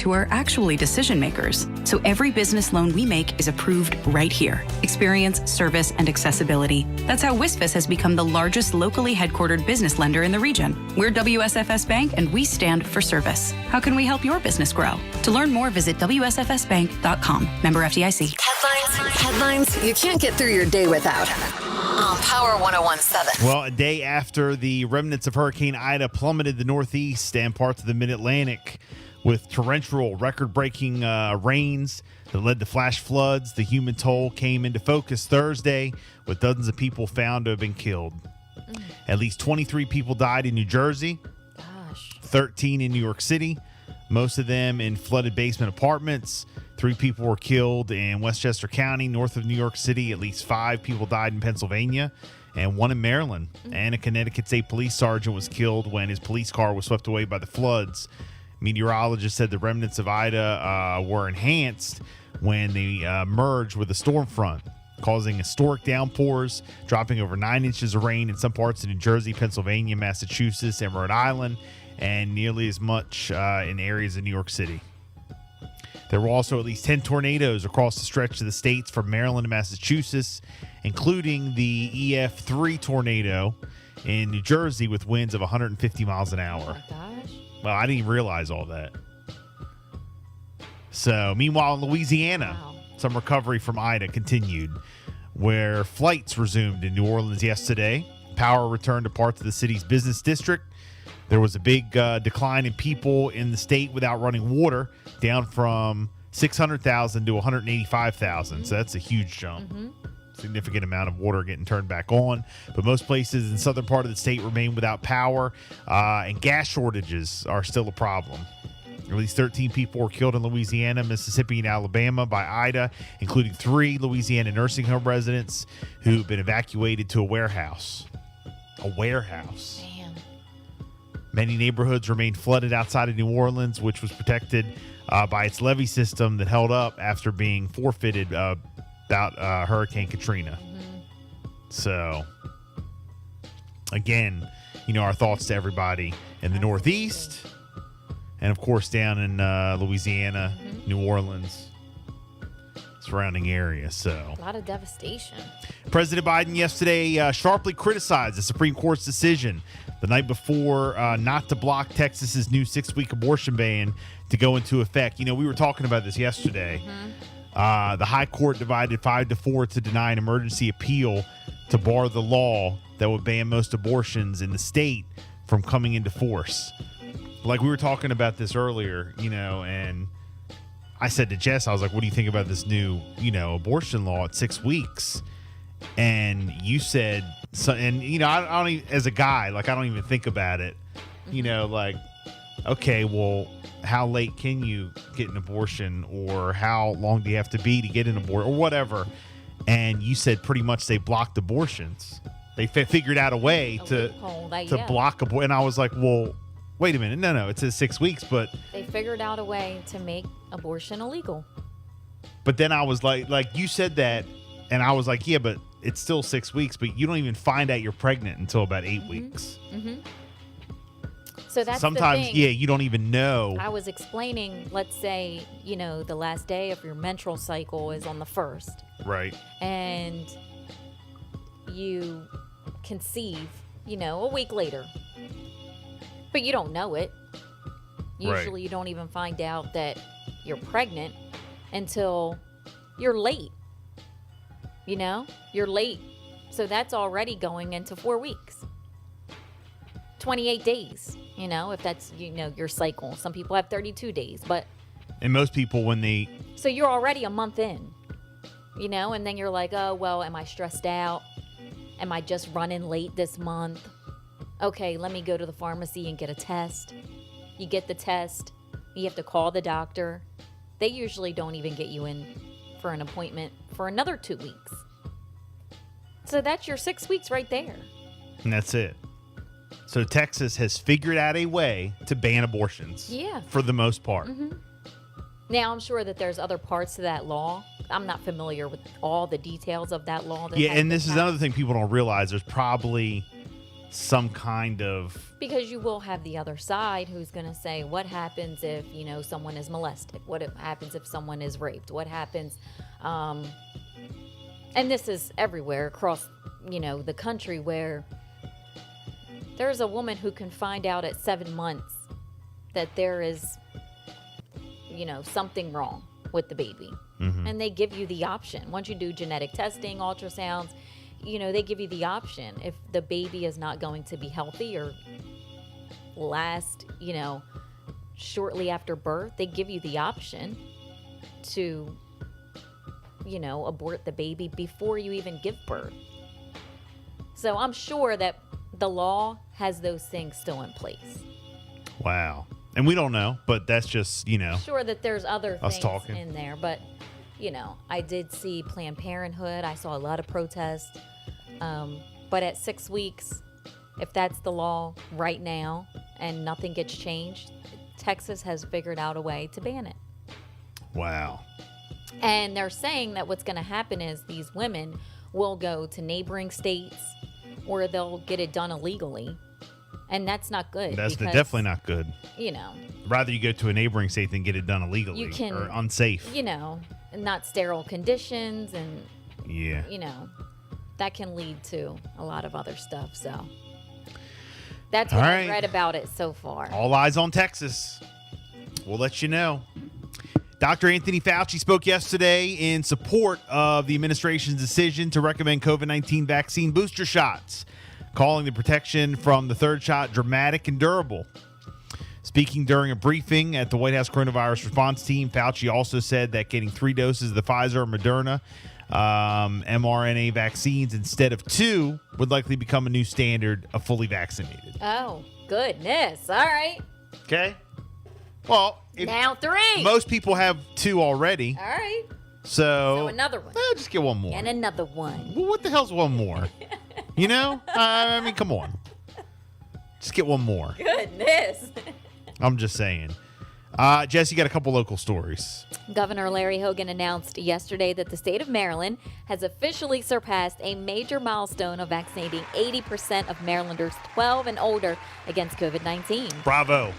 who are actually decision makers. So every business loan we make is approved right here. Experience, service, and accessibility. That's how WSFS has become the largest locally headquartered business lender in the region. We're WSFS Bank, and we stand for service. How can we help your business grow? To learn more, visit WSFSbank.com. Member FDIC. Headlines you can't get through your day without. On Power 101.7. Well, a day after the remnants of Hurricane Ida plummeted the Northeast and parts of the Mid-Atlantic with torrential, record-breaking rains that led to flash floods, the human toll came into focus Thursday, with dozens of people found to have been killed. At least 23 people died in New Jersey, 13 in New York City, most of them in flooded basement apartments. 3 people were killed in Westchester County, north of New York City. At least 5 people died in Pennsylvania, and 1 in Maryland. And a Connecticut State Police sergeant was killed when his police car was swept away by the floods. Meteorologists said the remnants of Ida were enhanced when they merged with a storm front, causing historic downpours, dropping over 9 inches of rain in some parts of New Jersey, Pennsylvania, Massachusetts, and Rhode Island, and nearly as much in areas of New York City. There were also at least 10 tornadoes across the stretch of the states from Maryland to Massachusetts, including the EF3 tornado in New Jersey with winds of 150 miles an hour. Oh my gosh. Well, I didn't even realize all that. So, meanwhile, in Louisiana, some recovery from Ida continued, where flights resumed in New Orleans yesterday. Power returned to parts of the city's business district. There was a big decline in people in the state without running water, down from 600,000 to 185,000. So that's a huge jump. Significant amount of water getting turned back on. But most places in the southern part of the state remain without power, and gas shortages are still a problem. At least 13 people were killed in Louisiana, Mississippi, and Alabama by Ida, including 3 Louisiana nursing home residents who've been evacuated to a warehouse. A warehouse. Damn. Many neighborhoods remained flooded outside of New Orleans, which was protected by its levee system that held up after being forfeited about Hurricane Katrina. So, again, our thoughts to everybody in the Northeast, and of course down in Louisiana, New Orleans, surrounding area. So, A lot of devastation. President Biden yesterday sharply criticized the Supreme Court's decision the night before not to block Texas's new 6-week abortion ban to go into effect. We were talking about this yesterday. The High Court divided 5-4 to deny an emergency appeal to bar the law that would ban most abortions in the state from coming into force. Like we were talking about this earlier, and I said to Jess, I was like, what do you think about this new, abortion law at 6 weeks? And you said, so, and, I don't even, as a guy, like, I don't even think about it, like, okay, well, how late can you get an abortion, or how long do you have to be to get an abortion, or whatever? And you said pretty much they blocked abortions. They figured out a way to block abortion. And I was like, well, wait a minute. No, it says 6 weeks, but They figured out a way to make abortion illegal. But then I was like you said that, and I was like, yeah, but it's still 6 weeks, but you don't even find out you're pregnant until about 8 weeks. So that's sometimes, the thing. you don't even know. I was explaining, let's say, the last day of your menstrual cycle is on the 1st. Right. And you conceive, a week later. But you don't know it. Usually you don't even find out that you're pregnant until you're late. You're late. So that's already going into 4 weeks. 28 days, if that's, your cycle. Some people have 32 days, but. And most people, when they. So you're already a month in, and then you're like, oh, well, am I stressed out? Am I just running late this month? Okay, let me go to the pharmacy and get a test. You get the test. You have to call the doctor. They usually don't even get you in for an appointment for another 2 weeks. So that's your 6 weeks right there. And that's it. So Texas has figured out a way to ban abortions. Yeah. For the most part. Now, I'm sure that there's other parts to that law. I'm not familiar with all the details of that law. Yeah, and this is another thing people don't realize. There's probably some kind of Because you will have the other side who's going to say, what happens if, someone is molested? What happens if someone is raped? What happens? And this is everywhere across, the country, where there's a woman who can find out at 7 months that there is, something wrong with the baby. And they give you the option. Once you do genetic testing, ultrasounds, they give you the option. If the baby is not going to be healthy or last, shortly after birth, they give you the option to, abort the baby before you even give birth. So I'm sure that the law has those things still in place. wow. And we don't know, but that's just, Sure that there's other Us things talking. in there, but I did see Planned Parenthood. I saw a lot of protests. But at 6 weeks, if that's the law right now and nothing gets changed, Texas has figured out a way to ban it. wow. And they're saying that what's going to happen is these women will go to neighboring states or they'll get it done illegally. And that's not good. That's because, definitely not good. Rather you go to a neighboring state than get it done illegally You can- or unsafe. Not sterile conditions and, Yeah. that can lead to a lot of other stuff. So that's All what right. I've read about it so far. All eyes on Texas. We'll let you know. Dr. Anthony Fauci spoke yesterday in support of the administration's decision to recommend COVID-19 vaccine booster shots, calling the protection from the third shot dramatic and durable. Speaking during a briefing at the White House coronavirus response team, Fauci also said that getting 3 doses of the Pfizer or Moderna mRNA vaccines instead of 2 would likely become a new standard of fully vaccinated. Oh, goodness. All right. Okay? Well, Now 3. most people have 2 already, All right. so Another one. just get one more. And another one. Well, what the hell's one more? I mean, come on. Just get one more. Goodness. I'm just saying. Jess, you got a couple local stories. Governor Larry Hogan announced yesterday that the state of Maryland has officially surpassed a major milestone of vaccinating 80% of Marylanders 12 and older against COVID-19. Bravo.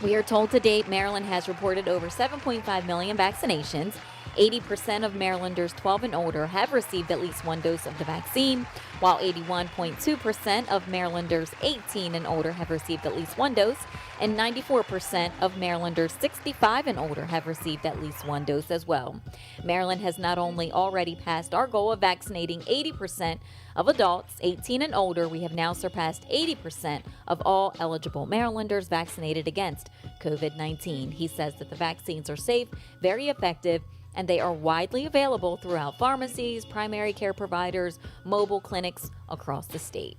We are told to date, Maryland has reported over 7.5 million vaccinations. 80% of Marylanders 12 and older have received at least 1 dose of the vaccine, while 81.2% of Marylanders 18 and older have received at least 1 dose, and 94% of Marylanders 65 and older have received at least 1 dose as well. Maryland has not only already passed our goal of vaccinating 80% of adults 18 and older, we have now surpassed 80% of all eligible Marylanders vaccinated against COVID-19. He says that the vaccines are safe, very effective, and they are widely available throughout pharmacies, primary care providers, mobile clinics across the state.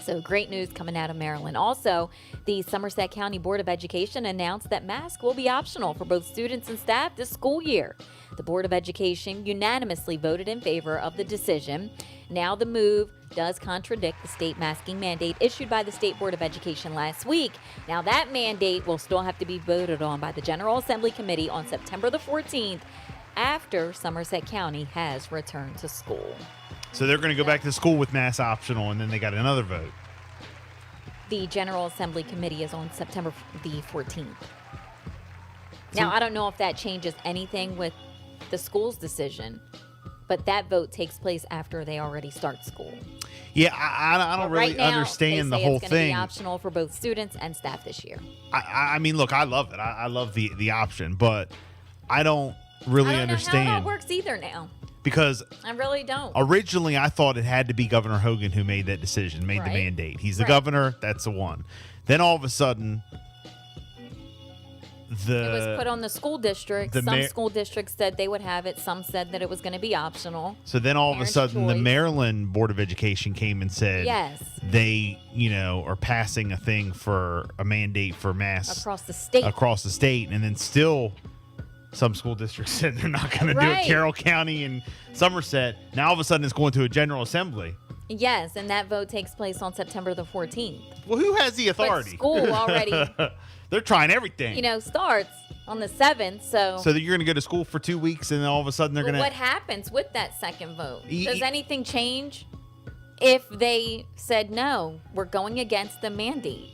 So great news coming out of Maryland. Also, the Somerset County Board of Education announced that masks will be optional for both students and staff this school year. The Board of Education unanimously voted in favor of the decision. Now the move does contradict the state masking mandate issued by the State Board of Education last week. Now that mandate will still have to be voted on by the General Assembly Committee on September the 14th after Somerset County has returned to school. So they're going to go back to school with mask optional, and then they got another vote. The General Assembly Committee is on September the 14th. Now, I don't know if that changes anything with the school's decision, but that vote takes place after they already start school. Yeah, I don't But really right now, understand they the say whole it's gonna be thing. optional for both students and staff this year. I mean, look, I love it. I love the option, but I don't really I don't know understand how it all works either now. because I really don't. originally I thought it had to be Governor Hogan who made that decision, made the Right. mandate. He's the Right. governor. That's the one. Then all of a sudden, It was put on the school districts. the Some mayor- school districts said they would have it. Some said that it was going to be optional. So then all of a Parents' sudden, the choice. Maryland Board of Education came and said Yes. they, are passing a thing for a mandate for masks Across the state. across the state, and then still some school districts said they're not going to do it. Right. Carroll County and Somerset. Now all of a sudden it's going to a General Assembly. Yes, and that vote takes place on September the 14th. Well, who has the authority? school already- They're trying everything. Starts on the 7th. So that you're going to go to school for 2 weeks, and then all of a sudden they're But going what to. happens with that second vote? E- Does anything change if they said no, we're going against the mandate.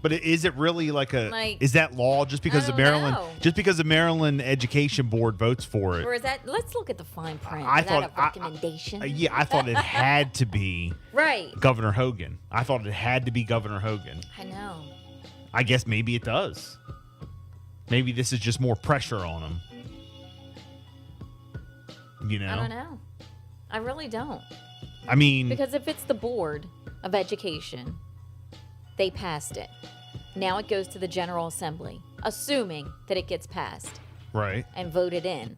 But is it really Like, is that law just because I the don't Maryland know. just because the Maryland Education Board votes for it? Or is that? Let's look at the fine print. I is thought that a recommendation? yeah, I thought it had to be Right. Governor Hogan. I thought it had to be Governor Hogan. I know. I guess maybe it does. Maybe this is just more pressure on him. You know? I don't know. I really don't. I mean, Because if it's the Board of Education, they passed it. Now it goes to the General Assembly, assuming that it gets passed right. and voted in.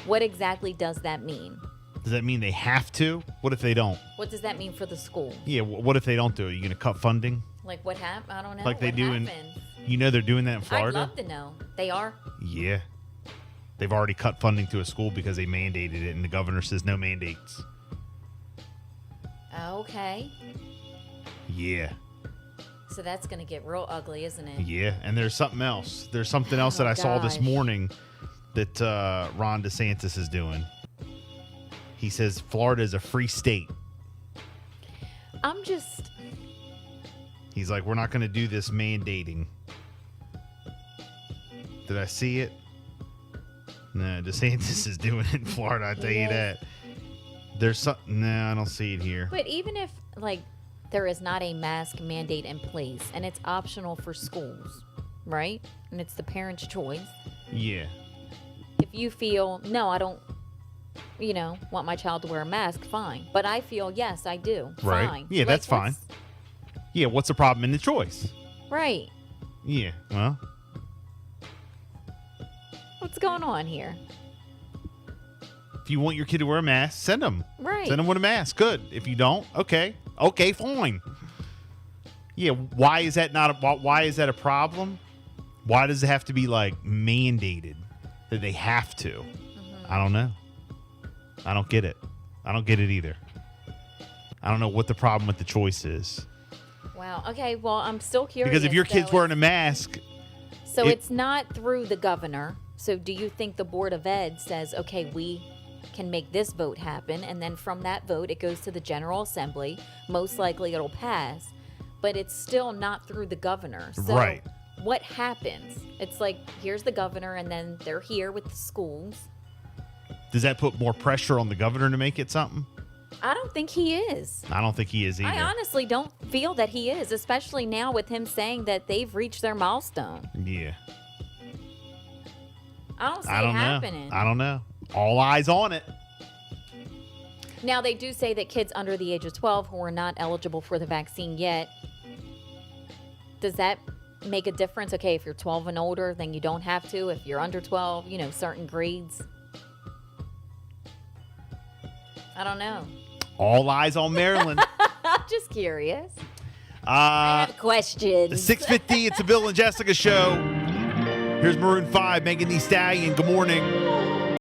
What exactly does that mean? Does that mean they have to? What if they don't? What does that mean for the school? Yeah, what if they don't do it? Are you going to cut funding? Like what happened? I don't know. Like they what do happens? You know they're doing that in I'd Florida? love to know. They are? Yeah. They've already cut funding to a school because they mandated it, and the governor says no mandates. Okay. Yeah. So that's going to get real ugly, isn't it? Yeah. And there's something else. There's something else that I saw this gosh. morning that Ron DeSantis is doing. He says Florida is a free state. I'm just. He's like, we're not going to do this mandating. Did I see it? No, DeSantis is doing it in Florida, I tell you is. that. There's something. No, I don't see it here. But even if, like, there is not a mask mandate in place and it's optional for schools, right? And it's the parent's choice. Yeah. If you feel, no, I don't, want my child to wear a mask, fine. But I feel, yes, I do. Right. Fine. Yeah, that's fine. Yeah, what's the problem in the choice? Right. Yeah, well, What's going on here? if you want your kid to wear a mask, send them. Right. Send them with a mask. Good. If you don't, okay. Okay, fine. Yeah, why is that why is that a problem? Why does it have to be like mandated that they have to? Mm-hmm. I don't know. I don't get it. I don't get it either. I don't know what the problem with the choice is. Wow. Okay. Well, I'm still curious. Because if your kid's though. wearing a mask, So it's not through the governor. So do you think the Board of Ed says, okay, we can make this vote happen, and then from that vote it goes to the General Assembly, most likely it'll pass, but it's still not through the governor. So Right. what happens? It's like, here's the governor, and then they're here with the schools. does that put more pressure on the governor to make it something? I don't think he is. I don't think he is either. I honestly don't feel that he is, especially now with him saying that they've reached their milestone. Yeah. I don't see I don't it know. happening. I don't know. All eyes on it. Now, they do say that kids under the age of 12 who are not eligible for the vaccine yet, does that make a difference? Okay, if you're 12 and older, then you don't have to. If you're under 12, certain grades. I don't know. All eyes on Maryland. I'm just curious. I have questions. 6:50, it's the Bill and Jessica show. Here's Maroon 5, Megan Thee Stallion. Good morning.